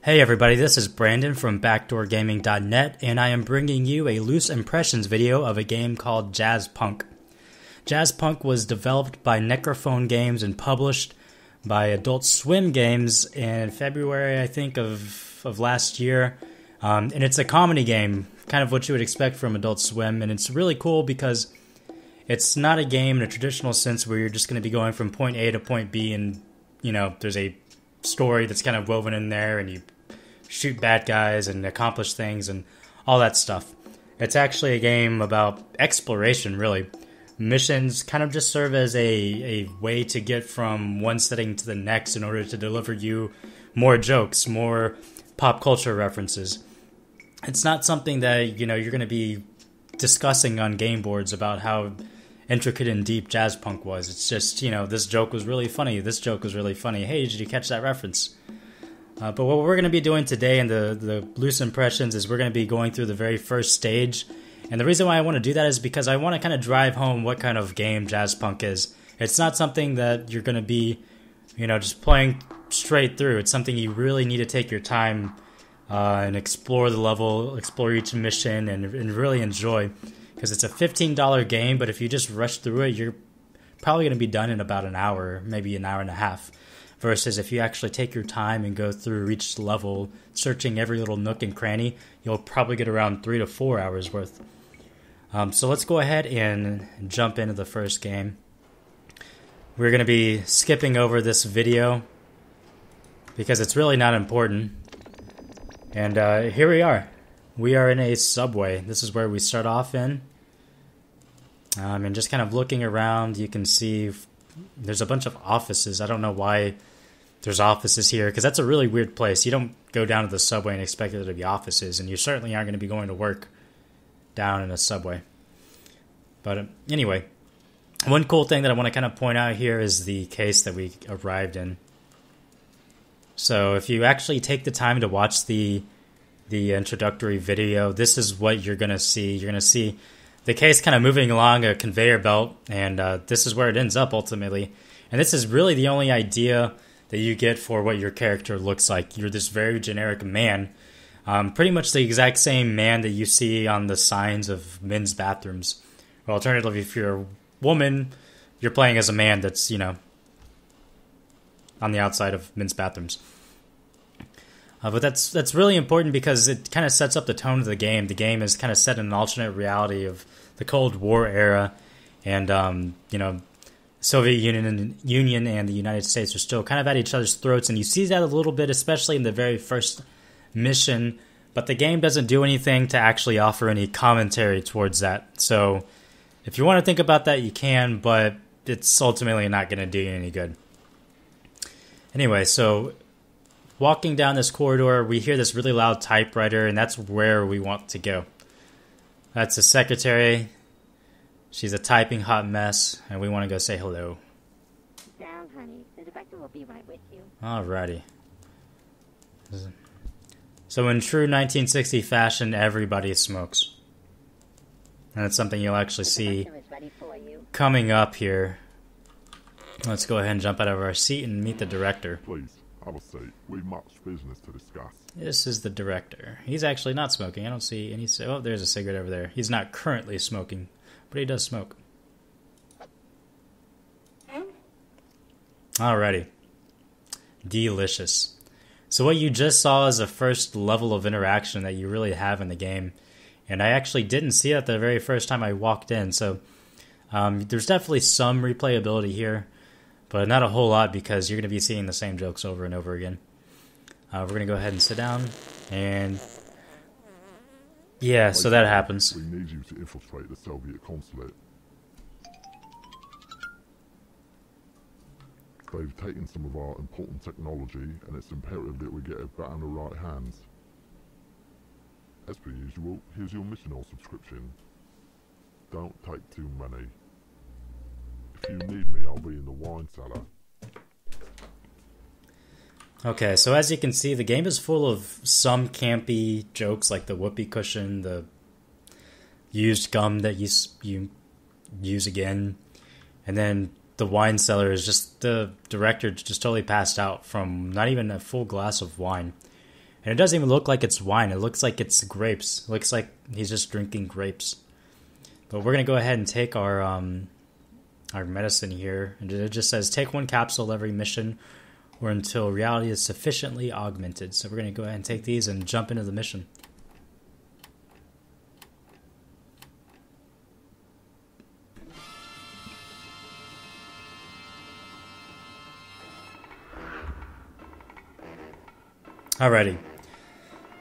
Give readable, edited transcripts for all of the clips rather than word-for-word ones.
Hey everybody, this is Brandon from BackdoorGaming.net, and I am bringing you a loose impressions video of a game called Jazzpunk. Jazzpunk was developed by Necrophone Games and published by Adult Swim Games in February, I think, of last year. And it's a comedy game, kind of what you would expect from Adult Swim, and it's really cool because it's not a game in a traditional sense where you're just going to be going from point A to point B and, you know, there's a story that's kind of woven in there and you shoot bad guys and accomplish things and all that stuff. It's actually a game about exploration, really. Missions kind of just serve as a way to get from one setting to the next in order to deliver you more jokes, more pop culture references. It's not something that, you know, you're going to be discussing on game boards about how intricate and deep Jazzpunk was. It's just, you know, this joke was really funny. This joke was really funny. Hey, did you catch that reference? But what we're going to be doing today in the loose impressions is we're going to be going through the very first stage. And the reason why I want to do that is because I want to kind of drive home what kind of game Jazzpunk is. It's not something that you're going to be, you know, just playing straight through. It's something you really need to take your time and explore the level, explore each mission, and really enjoy. Because it's a $15 game, but if you just rush through it, you're probably going to be done in about an hour, maybe an hour and a half. Versus if you actually take your time and go through each level, searching every little nook and cranny, you'll probably get around 3 to 4 hours worth. So let's go ahead and jump into the first game. We're going to be skipping over this video because it's really not important. And here we are. We are in a subway. This is where we start off in. And just kind of looking around, you can see there's a bunch of offices. I don't know why there's offices here, because that's a really weird place. You don't go down to the subway and expect there to be offices, and you certainly aren't going to be going to work down in a subway. But anyway, one cool thing that I want to kind of point out here is the case that we arrived in. So if you actually take the time to watch the introductory video, this is what you're going to see. You're going to see the case kind of moving along a conveyor belt, and this is where it ends up ultimately. And this is really the only idea that you get for what your character looks like. You're this very generic man, pretty much the exact same man that you see on the signs of men's bathrooms. Or alternatively, if you're a woman, you're playing as a man that's, you know, on the outside of men's bathrooms. But that's really important because it kind of sets up the tone of the game. The game is kind of set in an alternate reality of the Cold War era, and you know, Soviet Union and the United States are still kind of at each other's throats, and you see that a little bit, especially in the very first mission. But the game doesn't do anything to actually offer any commentary towards that. So if you want to think about that, you can, but it's ultimately not going to do you any good. Anyway, so walking down this corridor, we hear this really loud typewriter, and that's where we want to go. That's the secretary. She's a typing hot mess, and we want to go say hello. Down, honey. The director will be right with you. Alrighty. So in true 1960 fashion, everybody smokes. And it's something you'll actually see coming up here. Let's go ahead and jump out of our seat and meet the director. Please, have a seat. We've much business to discuss. This is the director. He's actually not smoking. I don't see any... Oh, there's a cigarette over there. He's not currently smoking, but he does smoke. Alrighty. Delicious. So what you just saw is the first level of interaction that you really have in the game. And I actually didn't see that the very first time I walked in. So there's definitely some replayability here, but not a whole lot because you're going to be seeing the same jokes over and over again. We're going to go ahead and sit down, and yeah, so that happens. We need you to infiltrate the Soviet consulate. They've taken some of our important technology, and it's imperative that we get it back in the right hands. As per usual, here's your mission or subscription. Don't take too many. If you need me, I'll be in the wine cellar. Okay, so as you can see, the game is full of some campy jokes like the whoopee cushion, the used gum that you use again, and then the wine cellar is just the director just totally passed out from not even a full glass of wine. And it doesn't even look like it's wine. It looks like it's grapes. It looks like he's just drinking grapes. But we're going to go ahead and take our medicine here. And it just says, take 1 capsule every mission or until reality is sufficiently augmented. So we're going to go ahead and take these and jump into the mission. Alrighty.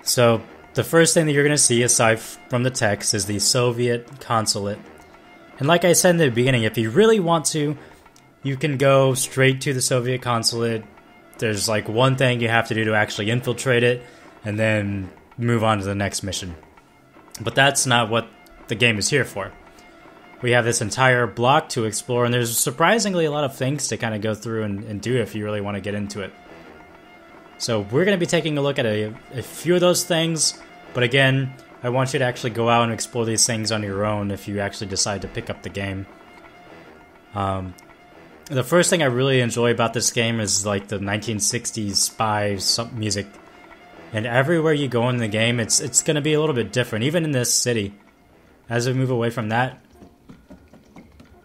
So the first thing that you're going to see aside from the text is the Soviet consulate. And like I said in the beginning, if you really want to, you can go straight to the Soviet consulate. There's like one thing you have to do to actually infiltrate it and then move on to the next mission. But that's not what the game is here for. We have this entire block to explore, and there's surprisingly a lot of things to kind of go through and do if you really want to get into it. So we're going to be taking a look at a few of those things, but again, I want you to actually go out and explore these things on your own if you actually decide to pick up the game. The first thing I really enjoy about this game is like the 1960s spy music, and everywhere you go in the game, it's going to be a little bit different, even in this city. As we move away from that,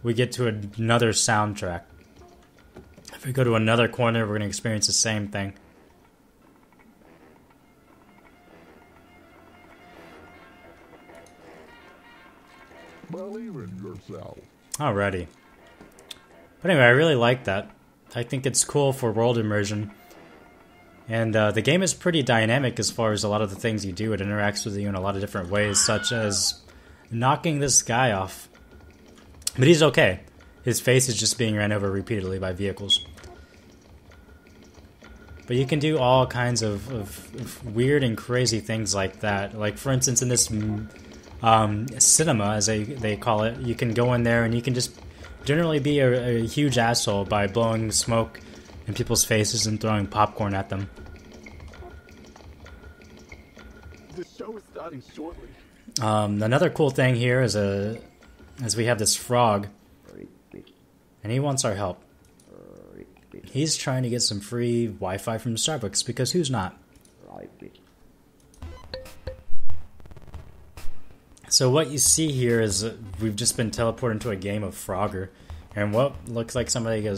we get to another soundtrack. If we go to another corner, we're going to experience the same thing. Believe in yourself. Alrighty. But anyway, I really like that. I think it's cool for world immersion. And the game is pretty dynamic as far as a lot of the things you do. It interacts with you in a lot of different ways, such as knocking this guy off. But he's okay. His face is just being ran over repeatedly by vehicles. But you can do all kinds of weird and crazy things like that. Like, for instance, in this cinema, as they call it, you can go in there and you can just generally be a huge asshole by blowing smoke in people's faces and throwing popcorn at them. The show is starting shortly. Another cool thing here is as we have this frog, and he wants our help. He's trying to get some free Wi-Fi from Starbucks, because who's not? So what you see here is we've just been teleported into a game of Frogger, and what looks like somebody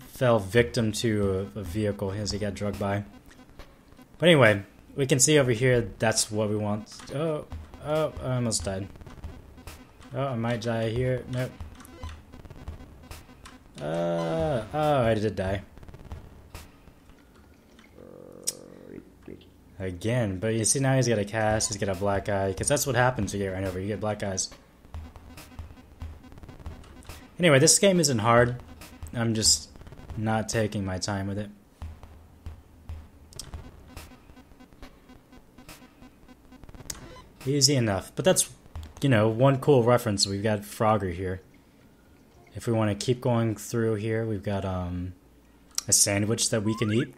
fell victim to a vehicle as he got drugged by. But anyway, we can see over here that's what we want. Oh, I almost died. Oh, I might die here. Nope. Oh, I did die. Again, but you see now he's got a cast, he's got a black eye, because that's what happens when you get ran over, you get black eyes. Anyway, this game isn't hard. I'm just not taking my time with it. Easy enough, but that's, one cool reference. We've got Frogger here. If we want to keep going through here, we've got a sandwich that we can eat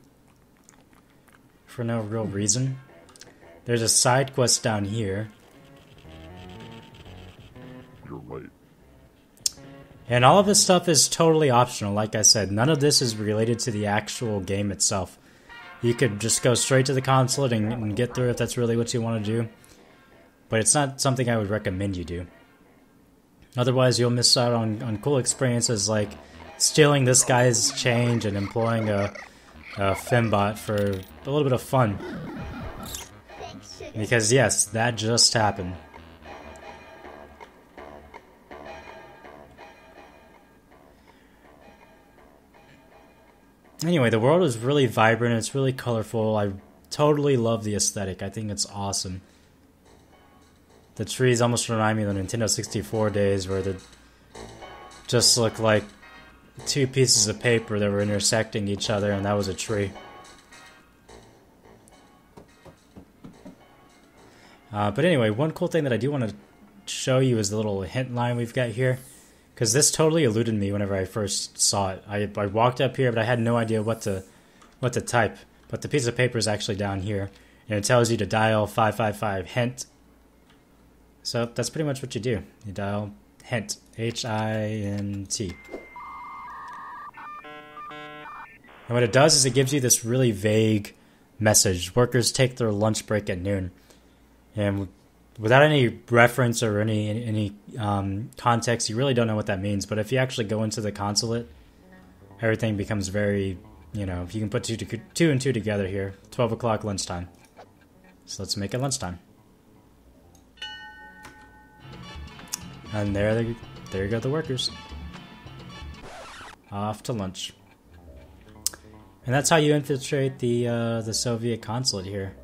for no real reason. There's a side quest down here. You're right. And all of this stuff is totally optional. Like I said, none of this is related to the actual game itself. You could just go straight to the consulate and get through if that's really what you want to do. But it's not something I would recommend you do. Otherwise, you'll miss out on cool experiences like stealing this guy's change and employing a fembot for a little bit of fun. Because yes, that just happened. Anyway, the world is really vibrant, it's really colorful. I totally love the aesthetic. I think it's awesome. The trees almost remind me of the Nintendo 64 days where they just look like two pieces of paper that were intersecting each other, and that was a tree. But anyway, one cool thing that I do want to show you is the little hint line we've got here, because this totally eluded me whenever I first saw it. I walked up here, but I had no idea what to type. But the piece of paper is actually down here, and it tells you to dial 555 hint. So that's pretty much what you do. You dial hint, H-I-N-T. And what it does is it gives you this really vague message. Workers take their lunch break at noon. And without any reference or any context, you really don't know what that means. But if you actually go into the consulate, everything becomes very, you can put two and two together here. 12 o'clock lunchtime. So let's make it lunchtime. And there you go, the workers. Off to lunch. And that's how you infiltrate the Soviet consulate here,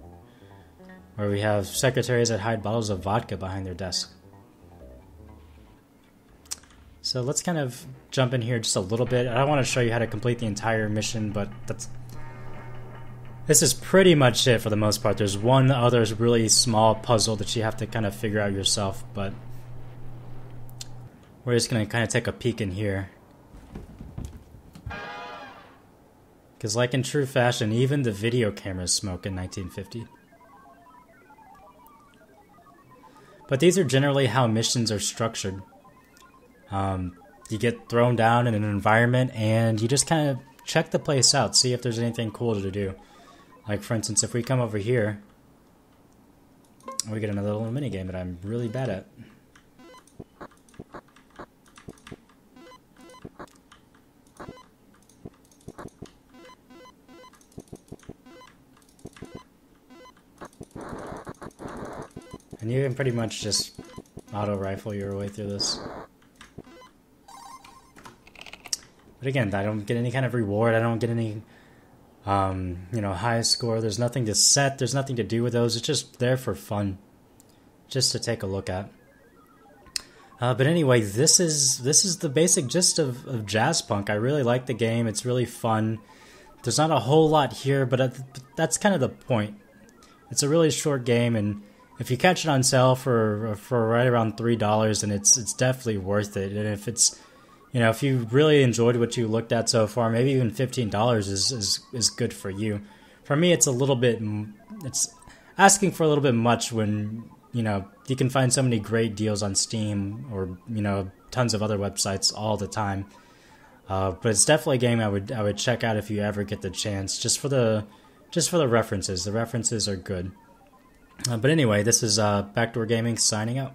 where we have secretaries that hide bottles of vodka behind their desk. So let's kind of jump in here just a little bit. I don't want to show you how to complete the entire mission, but this is pretty much it for the most part. There's one other really small puzzle that you have to kind of figure out yourself, but we're just going to kind of take a peek in here. Because like in true fashion, even the video cameras smoke in 1950. But these are generally how missions are structured. You get thrown down in an environment and you just kind of check the place out, see if there's anything cool to do. Like for instance, if we come over here, we get another little mini game that I'm really bad at. And you can pretty much just auto-rifle your way through this. But again, I don't get any kind of reward, I don't get any, high score, there's nothing to set, there's nothing to do with those, it's just there for fun. Just to take a look at. But anyway, this is the basic gist of Jazzpunk. I really like the game, it's really fun. There's not a whole lot here, but that's kind of the point. It's a really short game, and if you catch it on sale for right around $3, then it's definitely worth it. And if it's, if you really enjoyed what you looked at so far, maybe even $15 is good for you. For me, it's asking for a little bit much when, you can find so many great deals on Steam or, tons of other websites all the time. But it's definitely a game I would check out if you ever get the chance, just for the references. The references are good. But anyway, this is Backdoor Gaming signing out.